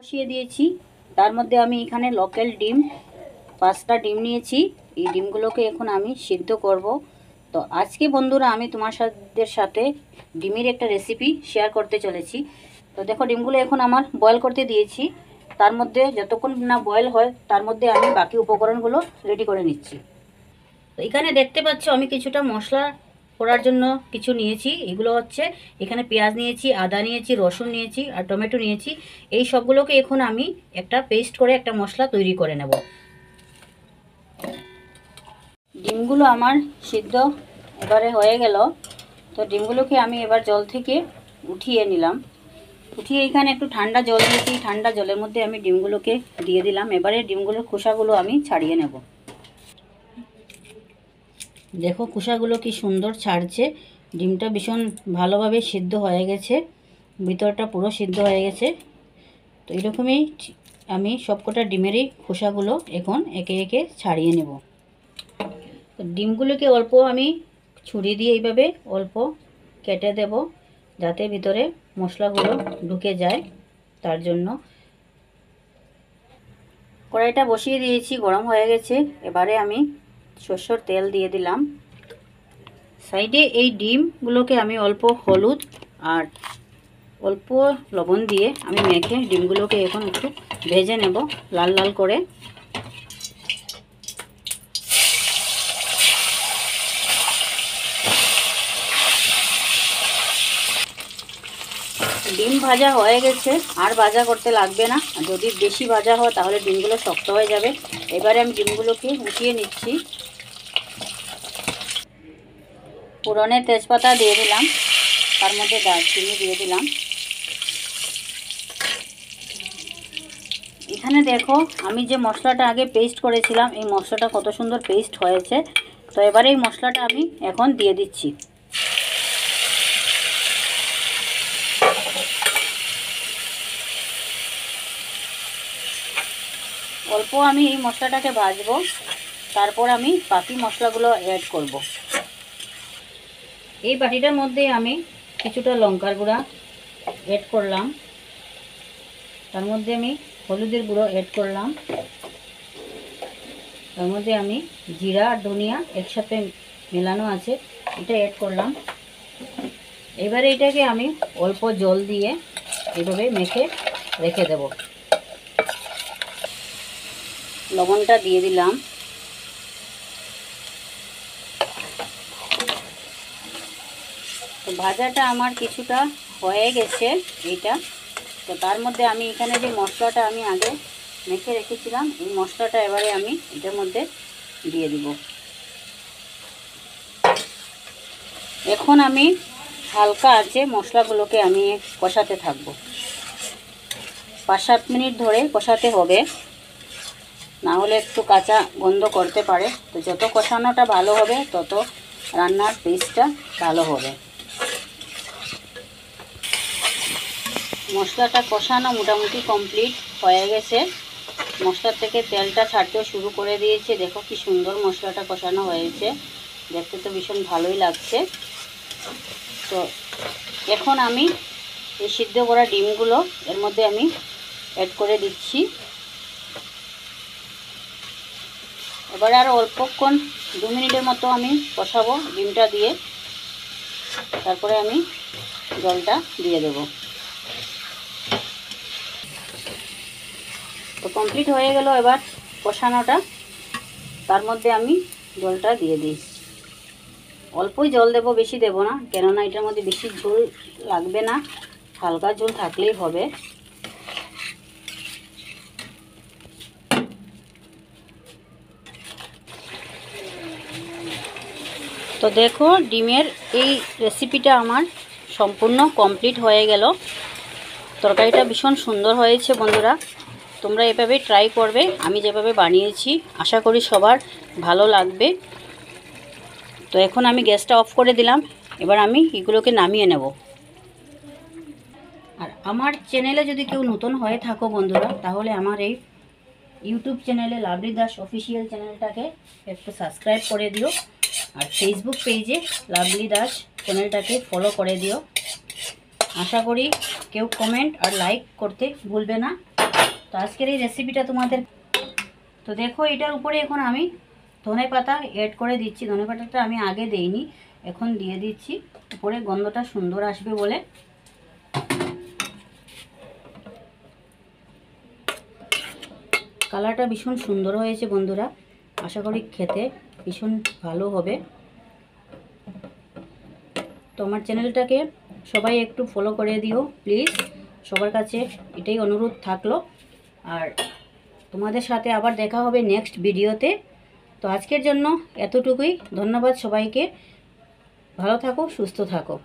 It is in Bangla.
বসিয়ে দিয়েছি। তার মধ্যে আমি এখানে লোকাল ডিম 5টা ডিম নিয়েছি। এই ডিমগুলোকে এখন আমি সিদ্ধ করব। তো আজকে বন্ধুরা আমি তোমাদের সাথে ডিমের একটা রেসিপি শেয়ার করতে চলেছি। তো দেখো ডিমগুলো এখন আমার বয়েল করতে দিয়েছি। তার মধ্যে যতক্ষণ না বয়েল হয় তার মধ্যে আমি বাকি উপকরণগুলো রেডি করে নিচ্ছি। তো এখানে দেখতে পাচ্ছ আমি কিছুটা মশলা করার জন্য কিছু নিয়েছি। এগুলো হচ্ছে এখানে পেঁয়াজ নিয়েছি, আদা নিয়েছি, রসুন নিয়েছি আর টমেটো নিয়েছি। এই সবগুলোকে এখন আমি একটা পেস্ট করে একটা মশলা তৈরি করে নেব। ডিমগুলো আমার সিদ্ধ এবারে হয়ে গেল। তো ডিমগুলোকে আমি এবার জল থেকে উঠিয়ে নিলাম। উঠিয়ে এখানে একটু ঠান্ডা জল দিয়েছি। ঠান্ডা জলের মধ্যে আমি ডিমগুলোকে দিয়ে দিলাম। এবারে ডিমগুলোর খোসাগুলো আমি ছাড়িয়ে নেব। দেখো খোসাগুলো কি সুন্দর ছাড়ছে। ডিমটা ভীষণ ভালোভাবে সিদ্ধ হয়ে গেছে, ভিতরটা পুরো সিদ্ধ হয়ে গেছে। তো এরকমই আমি সবকটা ডিমেরই খোসাগুলো এখন একে একে ছাড়িয়ে নেব। তো ডিমগুলোকে অল্প আমি ছুরি দিয়ে এইভাবে অল্প কেটে দেব, যাতে ভিতরে মশলাগুলো ঢুকে যায়। তার জন্য কড়াইটা বসিয়ে দিয়েছি, গরম হয়ে গেছে। এবারে আমি সরষের তেল দিয়ে দিলাম। সাইডে এই ডিমগুলোকে আমি অল্প হলুদ আর অল্প লবণ দিয়ে আমি মেখে ডিমগুলোকে এখন একটু ভেজে নেব লাল লাল করে। ডিম ভাজা হয়ে গেছে, আর ভাজা করতে লাগবে না। যদি বেশি ভাজা হয় তাহলে ডিমগুলো শক্ত হয়ে যাবে। এবারে আমি ডিমগুলোকে উঠিয়ে নিচ্ছি। ফোড়নে তেজপাতা দিয়ে দিলাম, তার মধ্যে দারচিনি দিয়ে দিলাম। এখানে দেখো আমি যে মশলাটা আগে পেস্ট করেছিলাম, এই মশলাটা কত সুন্দর পেস্ট হয়েছে। তো এবারে এই মশলাটা আমি এখন দিয়ে দিচ্ছি। অল্প আমি এই মশলাটাকে ভাজবো, তারপর আমি বাকি মশলাগুলো অ্যাড করব। এই বাটিটার মধ্যে আমি কিছুটা লঙ্কার গুঁড়া অ্যাড করলাম, তার মধ্যে আমি হলুদের গুঁড়ো অ্যাড করলাম, তার মধ্যে আমি জিরা আর ধনিয়া একসাথে মেলানো আছে এটা অ্যাড করলাম। এবারে এটাকে আমি অল্প জল দিয়ে এভাবে মেখে রেখে দেব। লবণটা দিয়ে দিলাম। তো ভাজাটা আমার কিছুটা হয়ে গেছে এইটা। তো তার মধ্যে আমি এখানে যে মশলাটা আমি আগে মেখে রেখেছিলাম, এই মশলাটা এবারে আমি এটার মধ্যে দিয়ে দিব। এখন আমি হালকা আছে মশলাগুলোকে আমি কষাতে থাকবো। 5-7 মিনিট ধরে কষাতে হবে, না হলে একটু কাঁচা গন্ধ করতে পারে। তো যত কষানোটা ভালো হবে তত রান্নার টেস্টটা ভালো হবে। মশলাটা কষানো মোটামুটি কমপ্লিট হয়ে গেছে। মশলা থেকে তেলটা ছাড়তে শুরু করে দিয়েছে। দেখো কি সুন্দর মশলাটা কষানো হয়েছে, দেখতে তো ভীষণ ভালোই লাগছে। তো এখন আমি এই সিদ্ধ করা ডিমগুলো এর মধ্যে আমি অ্যাড করে দিচ্ছি। এবারে আরও অল্পক্ষণ 2 মিনিটের মতো আমি কষাবো ডিমটা দিয়ে, তারপরে আমি জলটা দিয়ে দেব। তো কমপ্লিট হয়ে গেল এবার কষানোটা। তার মধ্যে আমি জলটা দিয়ে দিই। অল্পই জল দেব, বেশি দেব না, কেননা এটার মধ্যে বেশি ঝোল লাগবে না, হালকা ঝোল থাকলেই হবে। তো দেখো ডিমের এই রেসিপিটা আমার সম্পূর্ণ কমপ্লিট হয়ে গেল। তরকারিটা ভীষণ সুন্দর হয়েছে বন্ধুরা, তোমরা এভাবে ট্রাই করবে। আমি যেভাবে বানিয়েছি আশা করি সবার ভালো লাগবে। তো এখন আমি গ্যাসটা অফ করে দিলাম। এবার আমি এগুলোকে নামিয়ে নেব। আর আমার চ্যানেলে যদি কেউ নতুন হয়ে থাকো বন্ধুরা, তাহলে আমার এই ইউটিউব চ্যানেলে লাভলি দাস অফিসিয়াল চ্যানেলটাকে একটু সাবস্ক্রাইব করে দিও। আর ফেসবুক পেজে লাভলি দাস চ্যানেলটাকে ফলো করে দিও। আশা করি কেউ কমেন্ট আর লাইক করতে ভুলবে না। তো আজকের এই রেসিপিটা তোমাদের, তো দেখো এটার উপরে এখন আমি ধনে পাতা অ্যাড করে দিচ্ছি। ধনে পাতাটা আমি আগে দেইনি, এখন দিয়ে দিচ্ছি উপরে, গন্ধটা সুন্দর আসবে বলে। কালারটা ভীষণ সুন্দর হয়েছে বন্ধুরা, আশা করি খেতে ভীষণ ভালো হবে। তো আমার চ্যানেলটাকে সবাই একটু ফলো করে দিও প্লিজ, সবার কাছে এটাই অনুরোধ থাকলো। আর তোমাদের সাথে আবার দেখা হবে নেক্সট ভিডিওতে। তো আজকের জন্য এতটুকুই, ধন্যবাদ সবাইকে, ভালো থাকো, সুস্থ থাকো।